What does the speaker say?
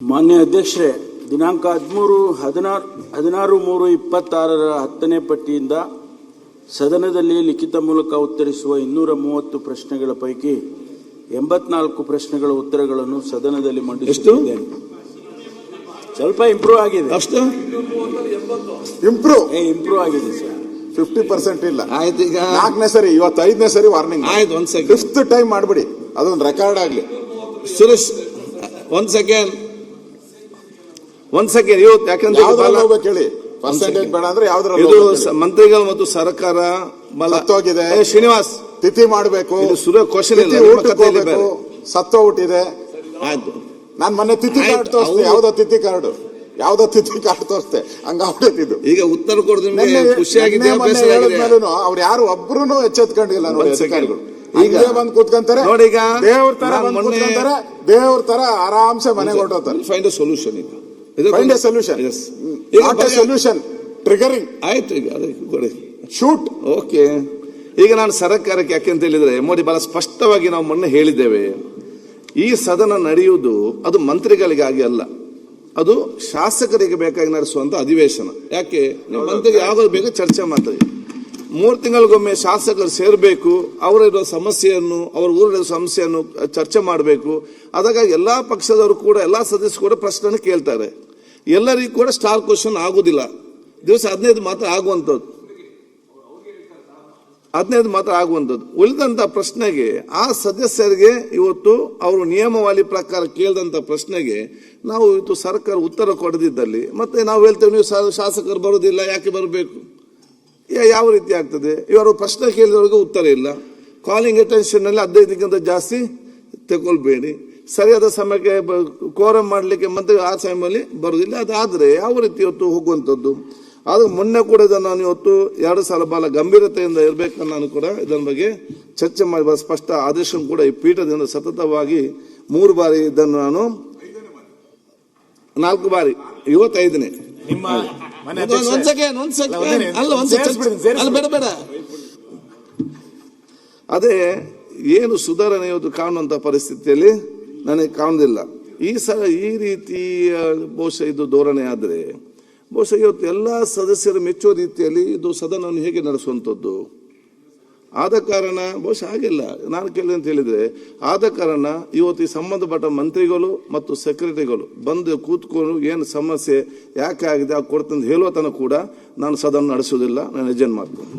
ಮಾನ್ಯ ಅಧ್ಯಕ್ಷರೇ, ದಿನಾಂಕ 13/16/2026 10ನೇ ಪಟ್ಟಿಯಿಂದ ಸದನದಲ್ಲಿ ಲಿಖಿತ ಮೂಲಕ ಉತ್ತರಿಸುವ 230 ಪ್ರಶ್ನೆಗಳ ಪೈಕಿ 84 ಪ್ರಶ್ನೆಗಳ ಉತ್ತರಗಳನ್ನು ಸದನದಲ್ಲಿ ಮಂಡಿಸುತ್ತಿದ್ದೇನೆ. ಸ್ವಲ್ಪ ಇಂಪ್ರೂವ್ ಆಗಿದೆ. ಅಷ್ಟು ಇಂಪ್ರೂವ್ ಆಗಿದೆ ಸರ್. 50% ಇಲ್ಲ. ಆಯ್ತು, ಈಗ 4ನೇ ಸರಿ, ಇವತ್ತು 5ನೇ ಸರಿ ವಾರ್ನಿಂಗ್. ಆಯ್ತು, ಒಂದ್ ಸೆಕೆಂಡ್. 5th ಟೈಮ್ ಮಾಡ್ಬಿಡಿ, ಅದೊಂದು ರೆಕಾರ್ಡ್ ಆಗ್ಲಿ. ಸುರೇಶ್, ಒಂದ್ ಸೆಕೆಂಡ್. ಇವತ್ತು ಯಾಕಂದ್ರೆ ಕೇಳಿ, ಪರ್ಸೆಂಟೇಜ್ ಬೇಡ ಅಂದ್ರೆ ಯಾವ್ದ್ರಲ್ಲಿ ಇದು ಮಂತ್ರಿಗಳು ಮತ್ತು ಸರ್ಕಾರ ಸತ್ತೋಗಿದೆ. ಶ್ರೀನಿವಾಸ್, ತಿಥಿ ಮಾಡಬೇಕು, ಕ್ವಶನ್ ಸತ್ತೋಗ್ಬಿಟ್ಟಿದೆ. ಆಯ್ತು, ನಾನ್ ಮೊನ್ನೆ ತಿಥಿ ಕಾರ್ಡ್ ತೋರಿಸ್ತೆ, ಯಾವ್ದೋ ತಿಥಿ ಕಾರ್ಡ್ ತೋರಿಸ್ತೆ, ಹಂಗಾಗ್ಬಿಟ್ಟಿದ್ದು. ಈಗ ಉತ್ತರ ಕೊಡೋದು ಖುಷಿಯಾಗಿದೆ. ಅವ್ರು ಯಾರು ಒಬ್ರು ಎಚ್ಚೆತ್ಕೊಂಡಿಲ್ಲ ನೋಡಿ ಅಧಿಕಾರಿಗಳು. ಈಗ ಬಂದ್ ಕೂತ್ಕೊಂತಾರೆ, ದೇವ್ರ ತರ ಬಂದ್ ಕೂತ್ಕೊಂತಾರೆ, ದೇವ್ರ ತರ ಆರಾಮ್ಸೆ ಮನೆಗೆ ಹೊರಟೋತಾರೆ. Find a solution. Find a solution, not a solution triggering. ಆಯ್ತು, ಈಗ ಕೊಡಿ, ಶೂಟ್. ಓಕೆ. ಈಗ ನಾನು ಸರ್ಕಾರಕ್ಕೆ ಯಾಕೆಂತ ಹೇಳಿದ್ರೆ, ಮೋದಿ ಬಹಳ ಸ್ಪಷ್ಟವಾಗಿ ನಾವು ಮೊನ್ನೆ ಹೇಳಿದ್ದೇವೆ, ಈ ಸದನ ನಡೆಯುವುದು ಅದು ಮಂತ್ರಿಗಳಿಗಾಗಿ ಅಲ್ಲ, ಅದು ಶಾಸಕರಿಗೆ ಬೇಕಾಗಿ ನಡೆಸುವಂತ ಅಧಿವೇಶನ. ಯಾಕೆ ನೀವು ಮಂತ್ರಿಗೆ ಯಾವಾಗ ಬೇಕು ಚರ್ಚೆ ಮಾಡ್ತೀವಿ. 3 ತಿಂಗಳಿಗೊಮ್ಮೆ ಶಾಸಕರು ಸೇರಬೇಕು, ಅವರಿರೋ ಸಮಸ್ಯೆಯನ್ನು, ಅವರ ಊರಿನ ಸಮಸ್ಯೆಯನ್ನು ಚರ್ಚೆ ಮಾಡಬೇಕು. ಅದಕ್ಕಾಗಿ ಎಲ್ಲಾ ಪಕ್ಷದವರು ಕೂಡ, ಎಲ್ಲಾ ಸದಸ್ಯರು ಕೂಡ ಪ್ರಶ್ನೆ ಕೇಳ್ತಾರೆ. ಎಲ್ಲರಿಗೂ ಕೂಡ ಸ್ಟಾರ್ ಕ್ವಶನ್ ಆಗುದಿಲ್ಲ. ದಿವಸ 15 ಮಾತ್ರ ಆಗುವಂಥದ್ದು, 15 ಮಾತ್ರ ಆಗುವಂಥದ್ದು. ಉಳಿದಂತ ಪ್ರಶ್ನೆಗೆ ಆ ಸದಸ್ಯರಿಗೆ ಇವತ್ತು ಅವರು ನಿಯಮಾವಳಿ ಪ್ರಕಾರ ಕೇಳಿದಂತ ಪ್ರಶ್ನೆಗೆ ನಾವು ಇವತ್ತು ಸರ್ಕಾರ ಉತ್ತರ ಕೊಡದಿದ್ದಲ್ಲಿ ಮತ್ತೆ ನಾವು ಹೇಳ್ತೇವೆ, ನೀವು ಶಾಸಕರು ಬರೋದಿಲ್ಲ, ಯಾಕೆ ಬರಬೇಕು? ಯಾವ ರೀತಿ ಆಗ್ತದೆ? ಇವರು ಪ್ರಶ್ನೆ ಕೇಳಿದವ್ರಿಗೆ ಉತ್ತರ ಇಲ್ಲ. ಕಾಲಿಂಗ್ ಅಟೆನ್ಷನ್ ನಲ್ಲಿ 15ಕ್ಕಿಂತ ಜಾಸ್ತಿ ತಗೊಳ್ಬೇಡಿ. ಸರಿಯಾದ ಸಮಯಕ್ಕೆ ಕೋರಂ ಮಾಡಲಿಕ್ಕೆ ಮತ್ತೆ ಆ ಸಮಯದಲ್ಲಿ ಬರುವುದಿಲ್ಲ. ಅದಾದ್ರೆ ಯಾವ ರೀತಿ ಇವತ್ತು ಹೋಗುವಂಥದ್ದು? ಆದ್ರೆ ಮೊನ್ನೆ ಕೂಡ ಇದನ್ನು ನಾನು ಇವತ್ತು 2 ಸಲ ಬಹಳ ಗಂಭೀರತೆಯಿಂದ ಇರಬೇಕನ್ನು ನಾನು ಕೂಡ ಇದರ ಬಗ್ಗೆ ಚರ್ಚೆ ಮಾಡಿ ಸ್ಪಷ್ಟ ಆದೇಶ ಕೂಡ ಈ ಪೀಠದಿಂದ ಸತತವಾಗಿ 3 ಬಾರಿ ಇದನ್ನು ನಾನು 4 ಬಾರಿ, ಇವತ್ತು 5ನೇ. ಬೇಡ, ಅದೇ ಏನು ಸುಧಾರಣೆ ಇವತ್ತು ಕಾಣುವಂತ ಪರಿಸ್ಥಿತಿಯಲ್ಲಿ ನನಗೆ ಕಾಣುವುದಿಲ್ಲ. ಈ ರೀತಿ ಬಹುಶಃ ಇದು ಧೋರಣೆ ಆದರೆ ಬಹುಶಃ ಇವತ್ತು ಎಲ್ಲ ಸದಸ್ಯರು ಮೆಚ್ಚುವ ರೀತಿಯಲ್ಲಿ ಇದು ಸದನವನ್ನು ಹೇಗೆ ನಡೆಸುವಂಥದ್ದು? ಆದ ಕಾರಣ ಬಹುಶಃ ಆಗಿಲ್ಲ. ನಾನು ಕೇಳಿದೆ ಅಂತ ಹೇಳಿದ್ರೆ, ಆದ ಕಾರಣ ಇವತ್ತು ಈ ಸಂಬಂಧಪಟ್ಟ ಮಂತ್ರಿಗಳು ಮತ್ತು ಸೆಕ್ರೆಟರಿಗಳು ಬಂದು ಕೂತ್ಕೊಂಡು ಏನು ಸಮಸ್ಯೆ ಯಾಕೆ ಆಗಿದೆ ಆ ಕೊಡ್ತಂದು ಹೇಳುವ ತನಕ ಕೂಡ ನಾನು ಸದನ ನಡೆಸುವುದಿಲ್ಲ. ನಾನು ಎಜೆಂಟ್ ಮಾಡ್ತೇನೆ.